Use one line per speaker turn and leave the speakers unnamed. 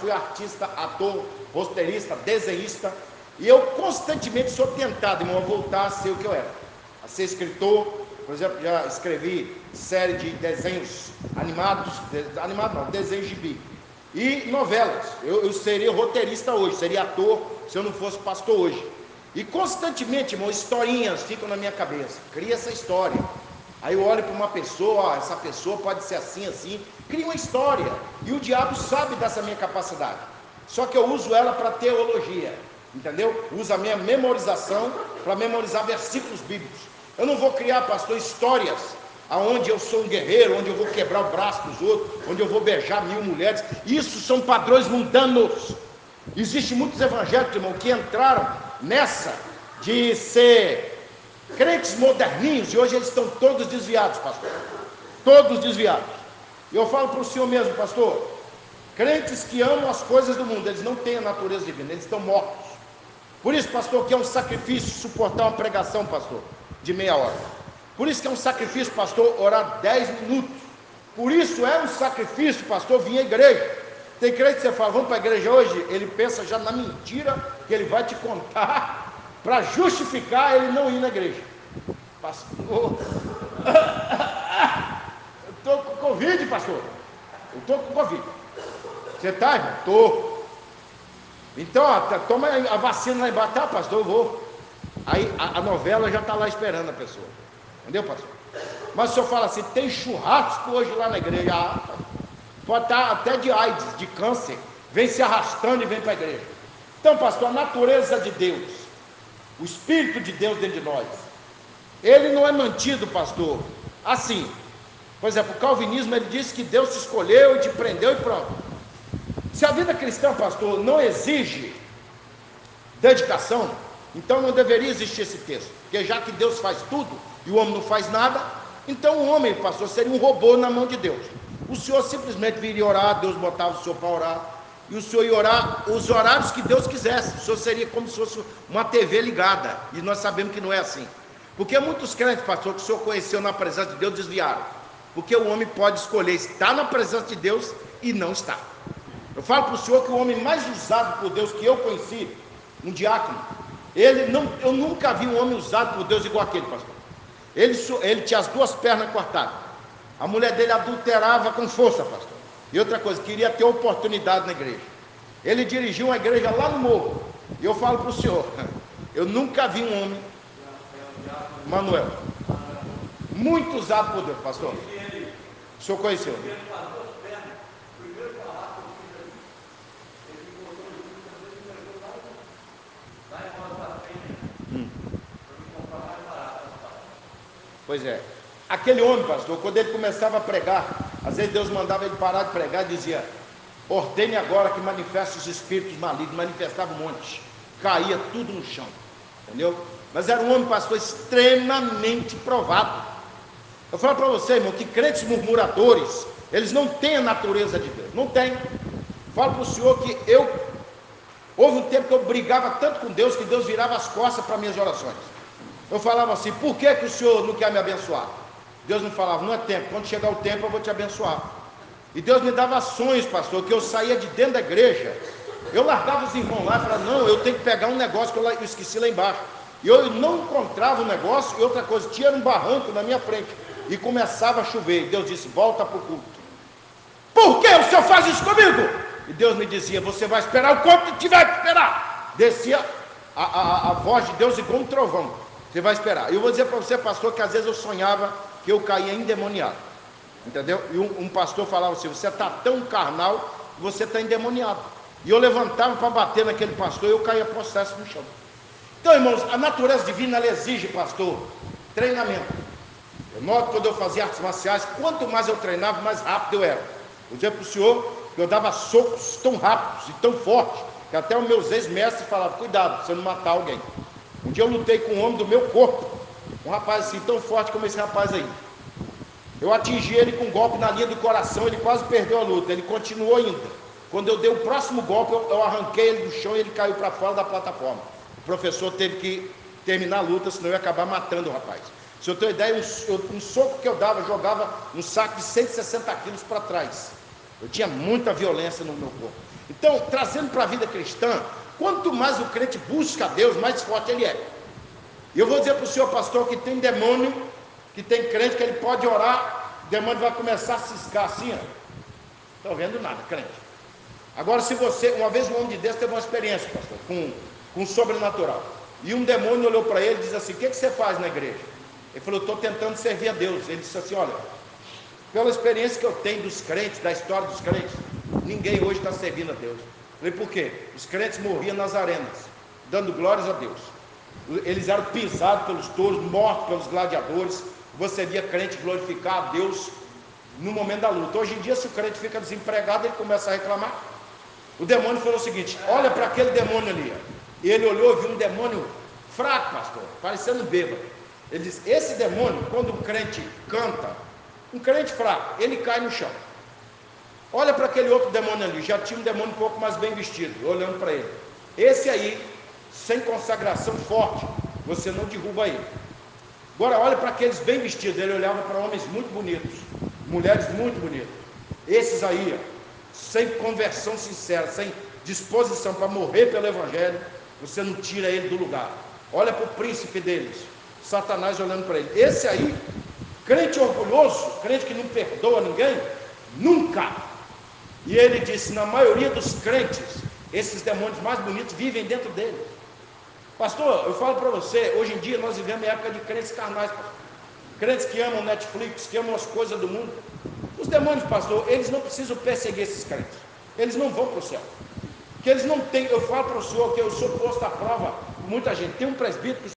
fui artista, ator, roteirista, desenhista, e eu constantemente sou tentado, irmão, a voltar a ser o que eu era, a ser escritor. Por exemplo, já escrevi série de desenhos animados, desenhos de gibi, e novelas. Eu seria roteirista hoje, seria ator se eu não fosse pastor hoje. E constantemente, irmão, historinhas ficam na minha cabeça. Cria essa história. Aí eu olho para uma pessoa, essa pessoa pode ser assim, assim. Cria uma história. E o diabo sabe dessa minha capacidade. Só que eu uso ela para teologia. Entendeu? Uso a minha memorização para memorizar versículos bíblicos. Eu não vou criar, pastor, histórias aonde eu sou um guerreiro, onde eu vou quebrar o braço dos outros, onde eu vou beijar 1000 mulheres. Isso são padrões mundanos. Existem muitos evangélicos, irmão, que entraram nessa de ser crentes moderninhos, e hoje eles estão todos desviados, pastor. Todos desviados. E eu falo para o senhor mesmo, pastor, crentes que amam as coisas do mundo, eles não têm a natureza divina, eles estão mortos. Por isso, pastor, que é um sacrifício suportar uma pregação, pastor, de meia hora. Por isso que é um sacrifício, pastor, orar 10 minutos. Por isso é um sacrifício, pastor, vir à igreja. Tem crente que você fala, vamos para a igreja hoje, ele pensa já na mentira que ele vai te contar para justificar ele não ir na igreja. Pastor, eu estou com Covid, pastor. Eu estou com Covid. Você está, irmão? Estou. Então, toma a vacina lá embaixo. Tá, pastor, eu vou. Aí a novela já está lá esperando a pessoa. Entendeu, pastor? Mas o senhor fala assim, tem churrasco hoje lá na igreja. Pode estar até de AIDS, de câncer, vem se arrastando e vem para a igreja. Então, pastor, a natureza de Deus, o Espírito de Deus dentro de nós, ele não é mantido, pastor, assim. Por exemplo, o calvinismo, ele diz que Deus te escolheu e te prendeu e pronto. Se a vida cristã, pastor, não exige dedicação, então não deveria existir esse texto, porque já que Deus faz tudo e o homem não faz nada, então o homem, pastor, seria um robô na mão de Deus. O senhor simplesmente viria orar, Deus botava o senhor para orar, e o senhor ia orar os horários que Deus quisesse. O senhor seria como se fosse uma TV ligada, e nós sabemos que não é assim. Porque muitos crentes, pastor, que o senhor conheceu na presença de Deus, desviaram. Porque o homem pode escolher estar na presença de Deus e não estar. Eu falo para o senhor que o homem mais usado por Deus que eu conheci, um diácono, eu nunca vi um homem usado por Deus igual aquele, pastor. Ele tinha as 2 pernas cortadas. A mulher dele adulterava com força, pastor. E outra coisa, queria ter oportunidade na igreja. Ele dirigiu uma igreja lá no morro. E eu falo para o senhor, eu nunca vi um homem, Manuel, muito usado por Deus, pastor. O senhor conheceu? Pois é. Aquele homem, pastor, quando ele começava a pregar, às vezes Deus mandava ele parar de pregar e dizia, ordene agora que manifeste os espíritos malignos. Manifestava um monte, caía tudo no chão, entendeu? Mas era um homem, pastor, extremamente provado. Eu falo para você, irmão, que crentes murmuradores, eles não têm a natureza de Deus, não tem. Falo para o senhor que houve um tempo que eu brigava tanto com Deus, que Deus virava as costas para minhas orações. Eu falava assim, por que o senhor não quer me abençoar? Deus me falava, não é tempo, quando chegar o tempo eu vou te abençoar. E Deus me dava sonhos, pastor, que eu saía de dentro da igreja, eu largava os irmãos lá e falava, não, eu tenho que pegar um negócio que eu esqueci lá embaixo. E eu não encontrava o negócio, e outra coisa, tinha um barranco na minha frente, e começava a chover, e Deus disse, volta para o culto. Por que o senhor faz isso comigo? E Deus me dizia, você vai esperar o quanto tiver que esperar. Descia a voz de Deus igual um trovão, você vai esperar. E eu vou dizer para você, pastor, que às vezes eu sonhava que eu caía endemoniado, entendeu? E um pastor falava assim, você está tão carnal que você está endemoniado. E eu levantava para bater naquele pastor e eu caía possesso no chão. Então, irmãos, a natureza divina, ela exige, pastor, treinamento. Eu noto quando eu fazia artes marciais, quanto mais eu treinava, mais rápido eu era. Vou dizer para o senhor que eu dava socos tão rápidos e tão fortes, que até os meus ex-mestres falavam, cuidado, para você não matar alguém. Um dia eu lutei com um homem do meu corpo, um rapaz assim, tão forte como esse rapaz aí. Eu atingi ele com um golpe na linha do coração, ele quase perdeu a luta, ele continuou ainda. Quando eu dei o próximo golpe, eu arranquei ele do chão e ele caiu para fora da plataforma. O professor teve que terminar a luta, senão eu ia acabar matando o rapaz. Se eu tenho ideia, um soco que eu dava, jogava um saco de 160 quilos para trás. Eu tinha muita violência no meu corpo. Então, trazendo para a vida cristã, quanto mais o crente busca a Deus, mais forte ele é. E eu vou dizer para o senhor pastor que tem demônio, que tem crente que ele pode orar, o demônio vai começar a ciscar assim, ó. Estou vendo nada, crente. Agora, se você, uma vez um homem de Deus teve uma experiência, pastor, com sobrenatural. E um demônio olhou para ele e disse assim: o que você faz na igreja? Ele falou: estou tentando servir a Deus. Ele disse assim: olha, pela experiência que eu tenho dos crentes, da história dos crentes, ninguém hoje está servindo a Deus. Eu falei: por quê? Os crentes morriam nas arenas, dando glórias a Deus. Eles eram pisados pelos touros, mortos pelos gladiadores. Você via crente glorificar a Deus no momento da luta. Hoje em dia, se o crente fica desempregado, ele começa a reclamar. O demônio falou o seguinte: olha para aquele demônio ali. E ele olhou e viu um demônio fraco, pastor, parecendo bêbado. Ele disse: esse demônio, quando um crente canta, um crente fraco, ele cai no chão. Olha para aquele outro demônio ali, já tinha um demônio um pouco mais bem vestido, olhando para ele. Esse aí, sem consagração forte, você não derruba ele. Agora olha para aqueles bem vestidos. Ele olhava para homens muito bonitos, mulheres muito bonitas. Esses aí, ó, sem conversão sincera, sem disposição para morrer pelo evangelho, você não tira ele do lugar. Olha para o príncipe deles, Satanás olhando para ele. Esse aí, crente orgulhoso, crente que não perdoa ninguém, nunca. E ele disse: na maioria dos crentes, esses demônios mais bonitos vivem dentro dele. Pastor, eu falo para você, hoje em dia nós vivemos a época de crentes carnais, pastor. Crentes que amam Netflix, que amam as coisas do mundo. Os demônios, pastor, eles não precisam perseguir esses crentes. Eles não vão para o céu. Que eles não têm. Eu falo para o senhor que eu sou posto à prova por muita gente. Tem um presbítero que